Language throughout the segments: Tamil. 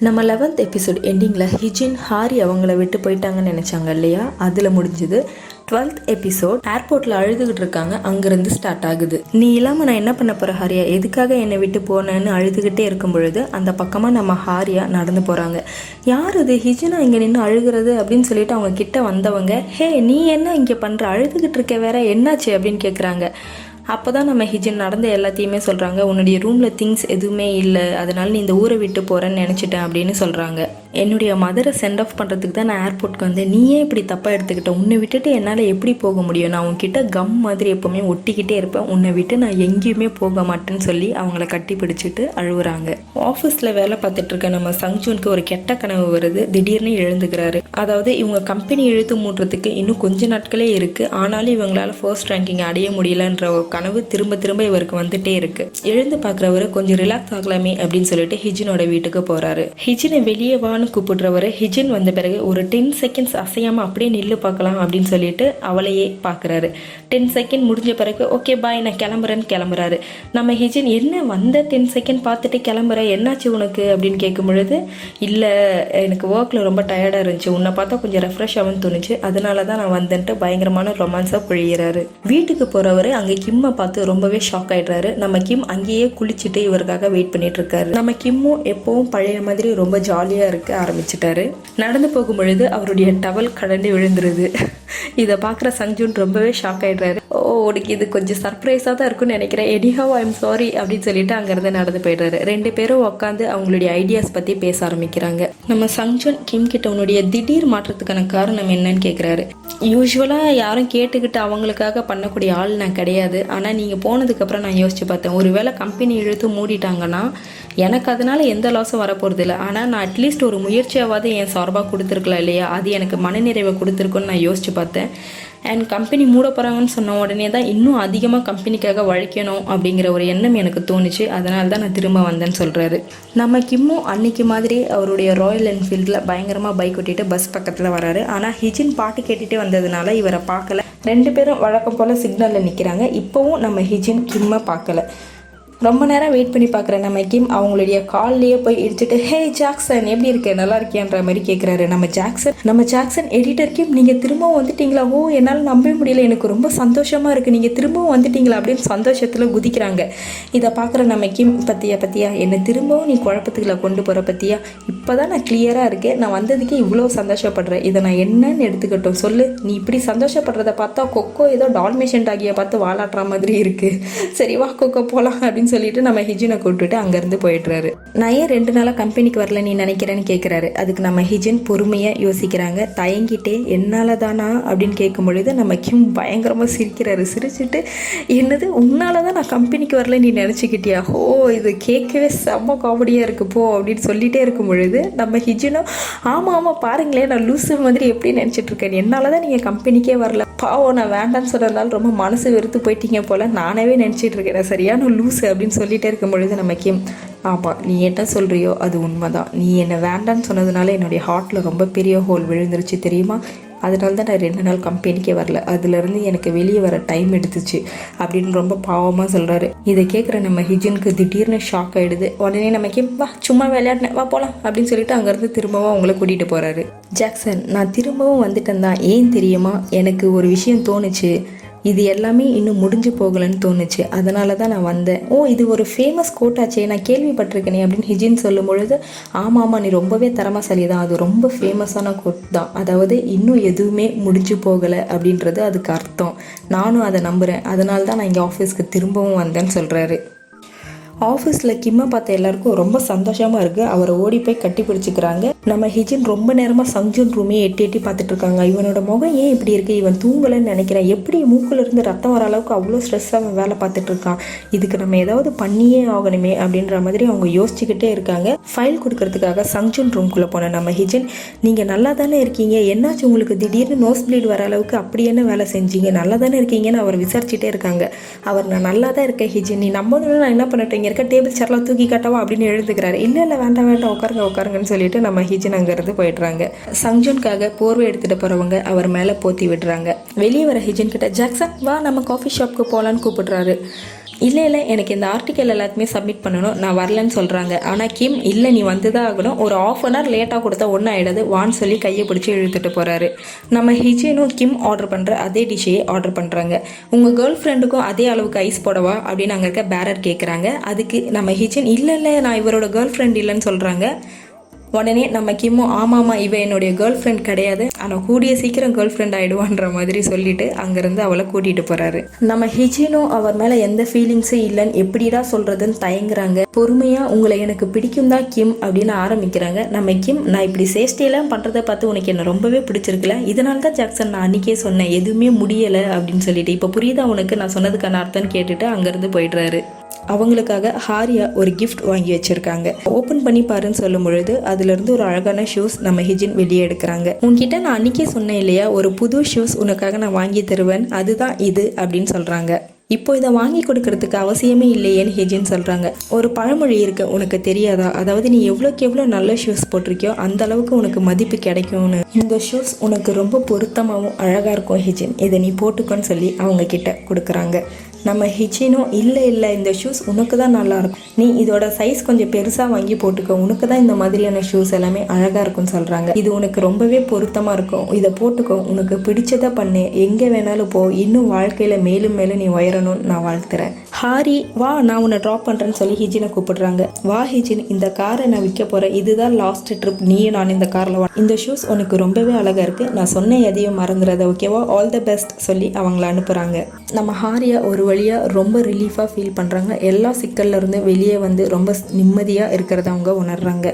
நம்ம 11th எபிசோட் எண்டிங்கில் ஹிஜின் ஹாரி அவங்கள விட்டு போயிட்டாங்கன்னு நினச்சாங்க இல்லையா, அதில் முடிஞ்சுது. 12th எபிசோட் ஏர்போர்ட்டில் அழுதுகிட்டு இருக்காங்க. அங்கேருந்து ஸ்டார்ட் ஆகுது. நீ இல்லாமல் நான் என்ன பண்ண போகிறேன் ஹாரியா, எதுக்காக என்னை விட்டு போனேன்னு அழுதுகிட்டே இருக்கும் பொழுது அந்த பக்கமாக நம்ம ஹாரியா நடந்து போகிறாங்க. யார் இது, ஹிஜினா இங்கே நின்று அழுகிறது அப்படின்னு சொல்லிட்டு அவங்க கிட்ட வந்தவங்க, ஹே நீ என்ன இங்கே பண்ணுற, அழுதுகிட்டு இருக்க வேற, என்னாச்சு அப்படின்னு கேட்குறாங்க. அப்போ தான் நம்ம ஹிஜின் நடந்த எல்லாத்தையுமே சொல்கிறாங்க. உன்னுடைய ரூமில் திங்ஸ் எதுவுமே இல்லை, அதனால நீ இந்த ஊரை விட்டு போகிறேன்னு நினச்சிட்டேன் அப்படின்னு சொல்கிறாங்க. என்னுடைய மதரை சென்ட் ஆஃப் பண்ணுறதுக்கு தான் நான் ஏர்போர்ட்க்கு வந்தேன், நீயே இப்படி தப்பாக எடுத்துக்கிட்டேன், உன்னை விட்டுட்டு என்னால் எப்படி போக முடியும், நான் உன்கிட்ட கம் மாதிரி எப்போவுமே ஒட்டிக்கிட்டே இருப்பேன், உன்னை விட்டு நான் எங்கேயுமே போக மாட்டேன்னு சொல்லி அவங்கள கட்டி பிடிச்சிட்டு அழுகுறாங்க. ஆஃபீஸில் வேலை பார்த்துட்டு இருக்க நம்ம சங்ஜூனுக்கு ஒரு கெட்ட கனவு வருது. திடீர்னு எழுந்துக்கிறாரு. அதாவது இவங்க கம்பெனி இழுத்து மூடுறதுக்கு இன்னும் கொஞ்ச நாட்களே இருக்குது, ஆனாலும் இவங்களால ஃபர்ஸ்ட் ரேங்கிங் அடைய முடியலன்ற ஒரு கனவு திரும்ப திரும்ப இவருக்கு வந்துட்டே இருக்கு. எழுந்து பார்க்குறவரு கொஞ்சம் ரிலாக்ஸ் ஆகலாமே அப்படின்னு சொல்லிட்டு ஹிஜினோட வீட்டுக்கு போறாரு. ஹிஜினை வெளியே வான்னு கூப்பிடுறவரு ஹிஜின் வந்த பிறகு ஒரு 10 செகண்ட்ஸ் அசையாம அப்படியே நில்லு பார்க்கலாம் அப்படின்னு சொல்லிட்டு அவளையே பார்க்குறாரு. 10 செகண்ட் முடிஞ்ச பிறகு ஓகே பாய் நான் கிளம்புறேன்னு கிளம்புறாரு. நம்ம ஹிஜின் என்ன வந்த 10 செகண்ட் பார்த்துட்டு கிளம்புற, என்னாச்சு உனக்கு அப்படின்னு கேட்கும் பொழுது, இல்லை எனக்கு ஒர்க்கில் ரொம்ப டயர்டாக இருந்துச்சு, உன்னை பார்த்தா கொஞ்சம் ரெஃப்ரெஷ் ஆகும்னு தோணுச்சு, அதனால தான் நான் வந்துட்டு பயங்கரமான ரொமான்ஸாக பொழியிறாரு. வீட்டுக்கு போகிறவர் அங்கே கிம்மை பார்த்து ரொம்பவே ஷாக் ஆயிடுறாரு. நம்ம கிம் அங்கேயே குளிச்சுட்டு இவருக்காக வெயிட் பண்ணிட்டு இருக்காரு. நம்ம கிம்மும் எப்பவும் பழைய மாதிரி ரொம்ப ஜாலியா இருக்க ஆரம்பிச்சிட்டாரு. நடந்து போகும் பொழுது அவருடைய டவல் கடந்து விழுந்துருது. இதை பார்க்குற சங்ஜூன் ரொம்பவே ஷாக் ஆயிடுறாரு. ஓ உனக்கு இது கொஞ்சம் சர்ப்ரைஸாக தான் இருக்குன்னு நினைக்கிறேன், எனிஹவ் ஐ எம் சாரி அப்படின்னு சொல்லிட்டு அங்கேருந்து நடந்து போயிடுறாரு. 2 பேரும் உட்காந்து அவங்களுடைய ஐடியாஸ் பற்றி பேச ஆரம்பிக்கிறாங்க. நம்ம சங்ஜூன் கிம் கிட்ட உன்னுடைய திடீர் மாற்றத்துக்கான காரணம் என்னன்னு கேட்குறாரு. யூஸ்வலாக யாரும் கேட்டுக்கிட்டு அவங்களுக்காக பண்ணக்கூடிய ஆள் நான் கிடையாது, ஆனால் நீங்கள் போனதுக்கப்புறம் நான் யோசிச்சு பார்த்தேன், ஒருவேளை கம்பெனி இழுத்து மூடிட்டாங்கன்னா எனக்கு அதனால எந்த லாஸும் வரப்போகிறது இல்லை, ஆனால் நான் அட்லீஸ்ட் ஒரு முயற்சியாவது என் சார்பாக கொடுத்துருக்கலாம் இல்லையா, அது எனக்கு மனநிறைவை கொடுத்துருக்குன்னு நான் யோசிச்சு பார்த்தேன். அண்ட் கம்பெனி மூட போகிறாங்கன்னு சொன்ன உடனே தான் இன்னும் அதிகமாக கம்பெனிக்காக உழைக்கணும் அப்படிங்கிற ஒரு எண்ணம் எனக்கு தோணுச்சு, அதனால தான் நான் திரும்ப வந்தேன்னு சொல்கிறாரு. நம்ம கிம்மும் அன்னைக்கு மாதிரி அவருடைய ராயல் என்ஃபீல்டில் பயங்கரமாக பைக் ஓட்டிட்டு பஸ் பக்கத்தில் வராரு. ஆனால் ஹிஜின் பாட்டு கேட்டுகிட்டே வந்ததுனால இவரை பார்க்கல. 2 பேரும் வழக்கம் போல் சிக்னலில் நிற்கிறாங்க. இப்போவும் நம்ம ஹிஜின் கிம்மை பார்க்கல. ரொம்ப நேரம் வெயிட் பண்ணி பார்க்குறேன். நம்ம கிம் அவங்களுடைய கால்லையே போய் இடிச்சுட்டு, ஹே ஜாக்சன் எப்படி இருக்க, நல்லா இருக்கியான்ற மாதிரி கேட்குறாரு. நம்ம ஜாக்சன் எடிட்டர் கிம் நீங்கள் திரும்பவும் வந்துட்டீங்களா, ஓ என்னால் நம்பவே முடியல, எனக்கு ரொம்ப சந்தோஷமாக இருக்குது, நீங்கள் திரும்பவும் வந்துட்டீங்களா அப்படின்னு சந்தோஷத்தில் குதிக்கிறாங்க. இதை பார்க்குற நம்ம கிம், பத்தியா என்னை திரும்பவும் நீ குழப்பத்துக்குள்ள கொண்டு போகிற பற்றியா, இப்போ தான் நான் கிளியராக இருக்கேன், நான் வந்ததுக்கே இவ்வளோ சந்தோஷப்படுறேன், இதை நான் என்னன்னு எடுத்துக்கிட்டோம் சொல்லு, நீ இப்படி சந்தோஷப்படுறத பார்த்தா கொக்கோ ஏதோ டால்மேஷன் டாகியை பார்த்து வாலாட்டுற மாதிரி இருக்குது, சரி வா கொக்கோ போகலாம் அப்படின்னு சொல்லிட்டு நம்ம ஹிஜினை கூப்பிட்டுட்டு அங்கேருந்து போயிடுறாரு. நான் ஏன் 2 நாளாக கம்பெனிக்கு வரல நீ நினைக்கிறேன்னு கேட்குறாரு. அதுக்கு நம்ம ஹிஜின் பொறுமையாக யோசிக்கிறாங்க. தயங்கிட்டே என்னால் தானா அப்படின்னு கேட்கும் பொழுது நம்ம கிம் பயங்கரமாக சிரிக்கிறாரு. சிரிச்சுட்டு, என்னது உன்னால தான் நான் கம்பெனிக்கு வரல நீ நினச்சிக்கிட்டியா, ஓ இது கேட்கவே செம்ம காமெடியாக இருக்கு போ அப்படின்னு சொல்லிகிட்டே இருக்கும் பொழுது நம்ம ஹிஜினும், ஆமாம் பாருங்களேன் நான் லூசு மாதிரி எப்படி நினச்சிட்டு இருக்கேன், என்னால் தான் நீங்கள் கம்பெனிக்கே வரல, பாவம் நான் வேண்டான்னு சொன்னதுனால ரொம்ப மனசு வெறுத்து போயிட்டீங்க போல், நானவே நினச்சிட்டு இருக்கேன் சரியான லூஸு அப்படின்னு சொல்லிகிட்டே இருக்கும் பொழுது நம்ம கிம், ஆமாம் நீ என்ன சொல்கிறியோ அது உண்மைதான், நீ என்னை வேண்டான்னு சொன்னதுனால என்னுடைய ஹார்ட்டில் ரொம்ப பெரிய ஹோல் விழுந்துருச்சு தெரியுமா, அதனால தான் நான் 2 நாள் கம்பெனிக்கே வரல, அதுலேருந்து எனக்கு வெளியே வர டைம் எடுத்துச்சு அப்படின்னு ரொம்ப பாவமாக சொல்கிறாரு. இதை கேட்குற நம்ம ஹிஜினுக்கு திடீர்னு ஷாக் ஆகிடுது. உடனே நம்ம கிம், வா சும்மா விளையாடினேன் வா போகலாம் அப்படின்னு சொல்லிட்டு அங்கேருந்து திரும்பவும் அவங்கள கூட்டிகிட்டு போகிறாரு. ஜாக்சன் நான் திரும்பவும் வந்துட்டேன் தான், ஏன் தெரியுமா, எனக்கு ஒரு விஷயம் தோணுச்சு, இது எல்லாமே இன்னும் முடிஞ்சு போகலன்னு தோணுச்சு, அதனால தான் நான் வந்தேன். ஓ இது ஒரு ஃபேமஸ் கோட்டாச்சே, நான் கேள்விப்பட்டிருக்கேனே அப்படின்னு ஹிஜின் சொல்லும் பொழுது, ஆமாம் நீ ரொம்பவே திறமைசாலி தான், அது ரொம்ப ஃபேமஸான கோட் தான், அதாவது இன்னும் எதுவுமே முடிஞ்சு போகலை அப்படின்றது அதுக்கு அர்த்தம், நானும் அதை நம்புகிறேன், அதனால தான் நான் இங்கே ஆஃபீஸ்க்கு திரும்பவும் வந்தேன்னு சொல்கிறாரு. ஆஃபீஸில் கிம்மை பார்த்த எல்லாருக்கும் ரொம்ப சந்தோஷமாக இருக்குது. அவரை ஓடி போய் கட்டி பிடிச்சிக்கிறாங்க. நம்ம ஹிஜின் ரொம்ப நேரமாக சங்ஜூன் ரூமையே எட்டி பார்த்துட்டு இருக்காங்க. இவனோட முகம் ஏன் இப்படி இருக்குது, இவன் தூங்கலைன்னு நினைக்கிறேன், எப்படி மூக்கிலிருந்து ரத்தம் வர அளவுக்கு அவ்வளோ ஸ்ட்ரெஸ்ஸாக அவன் வேலை பார்த்துட்டு இருக்கான், இதுக்கு நம்ம ஏதாவது பண்ணியே ஆகணுமே அப்படின்ற மாதிரி அவங்க யோசிச்சுக்கிட்டே இருக்காங்க. ஃபைல் கொடுக்கறதுக்காக சங்ஜூன் ரூம்குள்ளே போன நம்ம ஹிஜின், நீங்கள் நல்லா தானே இருக்கீங்க, என்னாச்சு உங்களுக்கு திடீர்னு நோஸ் ப்ளீட் வர அளவுக்கு அப்படி என்ன வேலை செஞ்சீங்க, நல்லா தானே இருக்கீங்கன்னு அவர் விசாரிச்சுட்டே இருக்காங்க. அவர் நான் நல்லா தான் இருக்கேன் ஹிஜின், நீ நம்பணும்னு நான் என்ன பண்ணிட்டேன், இருக்க டேபிள் சேர்லாம் தூக்கி காட்டவா அப்படின்னு எழுதுக்கிறாரு. இல்லை வேண்டாம் உட்காருங்கன்னு சொல்லிட்டு நம்ம ஹிஜின் அங்கேருந்து போயிடுறாங்க. சங்ஜூனுக்காக போர்வை எடுத்துகிட்டு போகிறவங்க அவர் மேலே போத்தி விடுறாங்க. வெளியே வர ஹிஜின் கிட்ட, ஜாக்சன் வா நம்ம காஃபி ஷாப்புக்கு போகலான்னு கூப்பிடுறாரு. இல்லை எனக்கு இந்த ஆர்டிக்கல் எல்லாத்தையுமே சப்மிட் பண்ணணும், நான் வரலன்னு சொல்கிறாங்க. ஆனால் கிம் இல்லை நீ வந்து தான் ஆகணும், ஒரு ½ அன் ஹவர் லேட்டாக கொடுத்தா ஒன்றும் ஆகிடாது வான்னு சொல்லி கையை பிடிச்சி இழுத்துட்டு போகிறாரு. நம்ம ஹிஜினும் கிம் ஆர்டர் பண்ணுற அதே டிஷ்ஷையே ஆர்டர் பண்ணுறாங்க. உங்கள் கேர்ள் ஃப்ரெண்டுக்கும் அதே அளவுக்கு ஐஸ் போடவா அப்படின்னு அங்கே இருக்க பேரர் கேட்குறாங்க. அதுக்கு நம்ம ஹிஜின் இல்லை நான் இவரோட கேர்ள் ஃப்ரெண்ட் இல்லைன்னு சொல்கிறாங்க. உடனே நம்ம கிம்மும் ஆமாம்மா இவ என்னுடைய கேர்ள் ஃப்ரெண்ட் கிடையாது, ஆனால் கூடிய சீக்கிரம் கேர்ள் ஃப்ரெண்ட் ஆகிடுவான்ற மாதிரி சொல்லிட்டு அங்கேருந்து அவளை கூட்டிகிட்டு போகிறாரு. நம்ம ஹிஜினும் அவர் மேலே எந்த ஃபீலிங்ஸும் இல்லைன்னு எப்படிடா சொல்கிறதுன்னு தயங்குறாங்க. பொறுமையாக உங்களை எனக்கு பிடிக்கும் தான் கிம் அப்படின்னு ஆரம்பிக்கிறாங்க. நம்ம கிம் நான் இப்படி சேஷ்டையெல்லாம் பண்ணுறதை பார்த்து உனக்கு என்ன ரொம்பவே பிடிச்சிருக்கல, இதனால தான் ஜாக்சன் நான் அன்றைக்கே சொன்னேன் எதுவுமே முடியலை அப்படின்னு சொல்லிட்டு, இப்போ புரியுதா உனக்கு நான் சொன்னதுக்கான அர்த்தம்னு கேட்டுட்டு அங்கேருந்து போயிடுறாரு. அவங்களுக்காக ஹாரியா ஒரு கிஃப்ட் வாங்கி வச்சிருக்காங்க. ஓப்பன் பண்ணி பாருன்னு சொல்லும் பொழுது அதுலேருந்து ஒரு அழகான ஷூஸ் நம்ம ஹிஜின் வெளியே எடுக்கிறாங்க. உன்கிட்ட நான் அன்றைக்கே சொன்னேன் இல்லையா, ஒரு புது ஷூஸ் உனக்காக நான் வாங்கி தருவேன், அதுதான் இது அப்படின்னு சொல்கிறாங்க. இப்போ இதை வாங்கி கொடுக்கறதுக்கு அவசியமே இல்லையேன்னு ஹிஜின் சொல்கிறாங்க. ஒரு பழமொழி இருக்கு உனக்கு தெரியாதா, அதாவது நீ எவ்வளோக்கு எவ்வளோ நல்ல ஷூஸ் போட்டிருக்கியோ அந்த அளவுக்கு உனக்கு மதிப்பு கிடைக்கும்னு. இந்த ஷூஸ் உனக்கு ரொம்ப பொருத்தமாகவும் அழகாக இருக்கும் ஹிஜின், இதை நீ போட்டுக்கோன்னு சொல்லி அவங்க கிட்ட கொடுக்குறாங்க. நம்ம ஹிஜினும் இல்லை இந்த ஷூஸ் உனக்கு தான் நல்லாயிருக்கும், நீ இதோட சைஸ் கொஞ்சம் பெருசாக வாங்கி போட்டுக்கோ, உனக்கு தான் இந்த மாதிரியான ஷூஸ் எல்லாமே அழகாக இருக்கும்னு சொல்கிறாங்க. இது உனக்கு ரொம்பவே பொருத்தமாக இருக்கும், இதை போட்டுக்கோ, உனக்கு பிடிச்சதை பண்ணு, எங்கே வேணாலும் போ, இன்னும் வாழ்க்கையில் மேலும் மேலும் நீ உயரணும்னு நான் வாழ்த்துறேன். ஹாரி வா நான் உன்னை ட்ராப் பண்ணுறேன்னு சொல்லி ஹிஜினை கூப்பிடுறாங்க. வா ஹிஜின், இந்த காரை நான் விற்க போகிறேன், இதுதான் லாஸ்ட் ட்ரிப், நீயும் நான் இந்த காரில் வா, இந்த ஷூஸ் உனக்கு ரொம்பவே அழகாக இருக்குது, நான் சொன்ன எதையும் மறந்துடாத ஓகேவா, ஆல் த பெஸ்ட் சொல்லி அவங்கள அனுப்புகிறாங்க. நம்ம ஹாரியா ஒரு வழியாக ரொம்ப ரிலீஃபாக ஃபீல் பண்ணுறாங்க. எல்லா சிக்கல்லேருந்து வெளியே வந்து ரொம்ப நிம்மதியாக இருக்கிறத அவங்க உணர்றாங்க.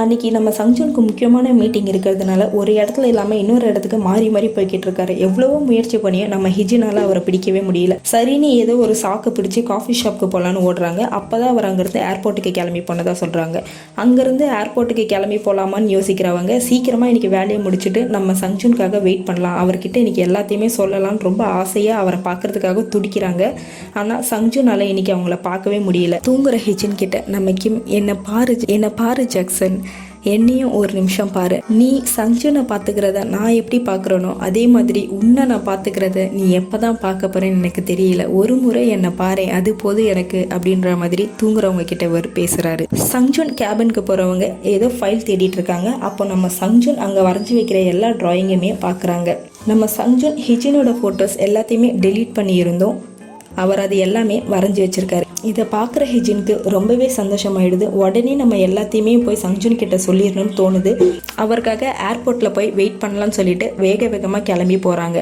அன்றைக்கி நம்ம சங்ஜுனுக்கு முக்கியமான மீட்டிங் இருக்கிறதுனால ஒரு இடத்துல இல்லாமல் இன்னொரு இடத்துக்கு மாறி மாறி போய்கிட்டு இருக்காரு. எவ்வளவோ முயற்சி பண்ணியும் நம்ம ஹிஜினால் அவரை பிடிக்கவே முடியல. சரின்னு ஏதோ ஒரு சாக்கு பிடிச்சி காஃபி ஷாப்புக்கு போகலான்னு ஓடுறாங்க. அப்போ தான் அவர் அங்கேருந்து ஏர்போர்ட்டுக்கு கிளம்பி போனதாக சொல்கிறாங்க. அங்கேருந்து ஏர்போர்ட்டுக்கு கிளம்பி போகலாமான்னு யோசிக்கிறவங்க சீக்கிரமாக இன்றைக்கி வேலையை முடிச்சுட்டு நம்ம சங்ஜுனுக்காக வெயிட் பண்ணலாம், அவர்கிட்ட இன்றைக்கி எல்லாத்தையுமே சொல்லலாம்னு ரொம்ப ஆசையாக அவரை பார்க்குறதுக்காக துடிக்கிறாங்க. ஆனால் சங்ஜுனால் இன்றைக்கி அவங்கள பார்க்கவே முடியல. தூங்குற ஹிஜின் கிட்ட நம்ம கிம் என்னை பாரு ஜாக்சன், என்னையும் ஒரு நிமிஷம் பாரு, நீ சஞ்சுனை பார்த்துக்கிறத நான் எப்படி பார்க்குறனோ அதே மாதிரி உன்னை நான் பார்த்துக்கிறத நீ எப்போ தான் பார்க்க போகிறேன்னு எனக்கு தெரியல, ஒரு முறை என்னை பாரு அது போதும் எனக்கு அப்படின்ற மாதிரி தூங்குறவங்க கிட்ட அவர் பேசுகிறாரு. சங்ஜுன் கேபினுக்கு போகிறவங்க ஏதோ ஃபைல் தேடிட்டு இருக்காங்க. அப்போ நம்ம சங்ஜுன் அங்கே வரைஞ்சி வைக்கிற எல்லா ட்ராயிங்குமே பார்க்குறாங்க. நம்ம சங்ஜுன் ஹிஜினோட ஃபோட்டோஸ் எல்லாத்தையுமே டெலீட் பண்ணியிருந்தோம், அவர் அது எல்லாமே வரைஞ்சி வச்சிருக்காரு. இதை பார்க்குற ஹிஜினுக்கு ரொம்பவே சந்தோஷமாயிடுது. உடனே நம்ம எல்லாத்தையுமே போய் சங்ஜுன் கிட்ட சொல்லிடணும்னு தோணுது. அவருக்காக ஏர்போர்ட்டில் போய் வெயிட் பண்ணலான்னு சொல்லிட்டு வேக வேகமாக கிளம்பி போகிறாங்க.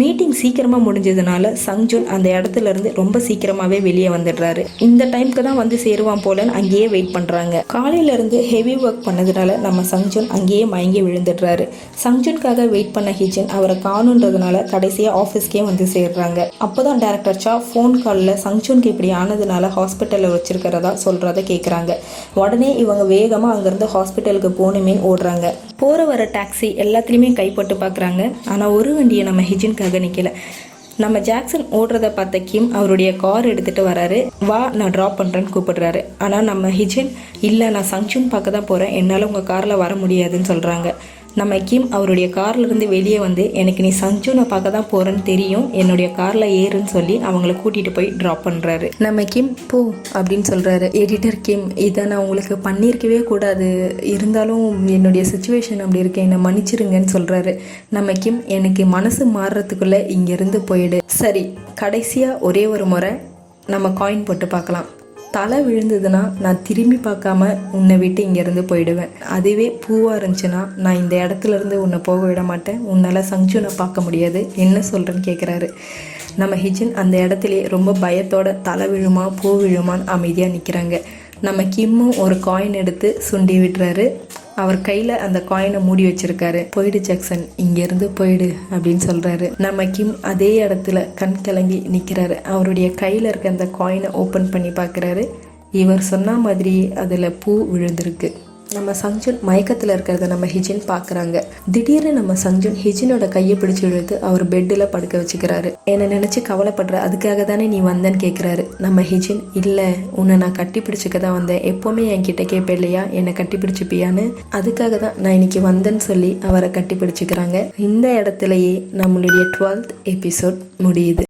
மீட்டிங் சீக்கிரமாக முடிஞ்சதுனால சங்ஜுன் அந்த இடத்துல இருந்து ரொம்ப சீக்கிரமாகவே வெளியே வந்துடுறாரு. இந்த டைமுக்கு தான் வந்து சேருவான் போலன்னு அங்கேயே வெயிட் பண்ணுறாங்க. காலையிலேருந்து ஹெவி ஒர்க் பண்ணதுனால நம்ம சங்ஜுன் அங்கேயே மயங்கி விழுந்துடுறாரு. சங்ஜுனுக்காக வெயிட் பண்ண ஹிஜின் அவரை காணுன்றதுனால கடைசியாக ஆஃபீஸ்க்கே வந்து சேர்றாங்க. அப்போ தான் டைரக்டர் சா ஃபோன் காலில் சங்ஜுனுக்கு இப்படி ஆனதுனால ஹாஸ்பிட்டலில் வச்சிருக்கிறதா சொல்கிறத கேட்குறாங்க. உடனே இவங்க வேகமாக அங்கேருந்து ஹாஸ்பிட்டலுக்கு போகணுமே ஓடுறாங்க. போகிற வர டாக்ஸி எல்லாத்துலேயுமே கைப்பட்டு பார்க்குறாங்க. ஆனால் ஒரு வண்டியை நம்ம ஹிஜினுக்காக நிற்கல. நம்ம ஜாக்சன் ஓடுறத பார்த்த கிம் அவருடைய கார் எடுத்துகிட்டு வராரு. வா நான் ட்ராப் பண்ணுறேன்னு கூப்பிடுறாரு. ஆனால் நம்ம ஹிஜின் இல்லை நான் சங்ஜுன் பார்க்க தான் போகிறேன், என்னால் உங்கள் காரில் வர முடியாதுன்னு சொல்கிறாங்க. நம்ம கிம் அவருடைய கார்லேருந்து வெளியே வந்து எனக்கு நீ சஞ்சுனை பார்க்க தான் போகிறேன்னு தெரியும், என்னுடைய காரில் ஏறுன்னு சொல்லி அவங்கள கூட்டிகிட்டு போய் ட்ராப் பண்ணுறாரு. நம்ம கிம் போ அப்படின்னு சொல்கிறாரு. எடிட்டர் கிம் இதை நான் உங்களுக்கு பண்ணியிருக்கவே கூடாது, இருந்தாலும் என்னுடைய சுச்சுவேஷன் அப்படி இருக்கு, என்னை மன்னிச்சிருங்கன்னு சொல்கிறாரு. நம்ம கிம் எனக்கு மனசு மாறுறதுக்குள்ளே இங்கேருந்து போயிடு. சரி கடைசியாக ஒரே ஒரு முறை நம்ம காயின் போட்டு பார்க்கலாம், தலை விழுந்ததுன்னா நான் திரும்பி பார்க்காம உன்னை விட்டு இங்கேருந்து போயிடுவேன், அதுவே பூவாக இருந்துச்சுன்னா நான் இந்த இடத்துல இருந்து உன்னை போக விட மாட்டேன், உன்னால் சஞ்சுனை பார்க்க முடியாது, என்ன சொல்கிறேன்னு கேட்குறாரு. நம்ம ஹிஜின் அந்த இடத்துலையே ரொம்ப பயத்தோட தலை விழுமா பூ விழுமான்னு அமைதியாக நிற்கிறாங்க. நம்ம கிம்மும் ஒரு காயின் எடுத்து சுண்டி விடுறாரு. அவர் கையில் அந்த காயினை மூடி வச்சிருக்காரு. போயிடு ஜாக்சன், இங்கேருந்து போயிடு அப்படின்னு சொல்கிறாரு. நம்ம கிம் அதே இடத்துல கண் கலங்கி நிற்கிறாரு. அவருடைய கையில் இருக்க அந்த காயினை ஓப்பன் பண்ணி பார்க்குறாரு. இவர் சொன்ன மாதிரி அதில் பூ விழுந்திருக்கு. நம்ம சங்ஜுன் மயக்கத்தில் இருக்கிறத நம்ம ஹிஜின் பார்க்குறாங்க. திடீர்னு நம்ம சங்ஜுன் ஹிஜினோட கையை பிடிச்சி இழுத்து அவர் பெட்டில் படுக்க வச்சுக்கிறாரு. என்னை நினச்சி கவலைப்படுற, அதுக்காக தானே நீ வந்தேன்னு கேட்குறாரு. நம்ம ஹிஜின் இல்லை உன்னை நான் கட்டி பிடிச்சிக்க தான் வந்தேன், எப்போவுமே என்கிட்ட கேட்பேன் இல்லையா என்னை கட்டி பிடிச்சிப்பியான்னு, அதுக்காக தான் நான் இன்னைக்கு வந்தேன்னு சொல்லி அவரை கட்டி பிடிச்சிக்கிறாங்க. இந்த இடத்துலையே நம்மளுடைய 12th எபிசோட் முடியுது.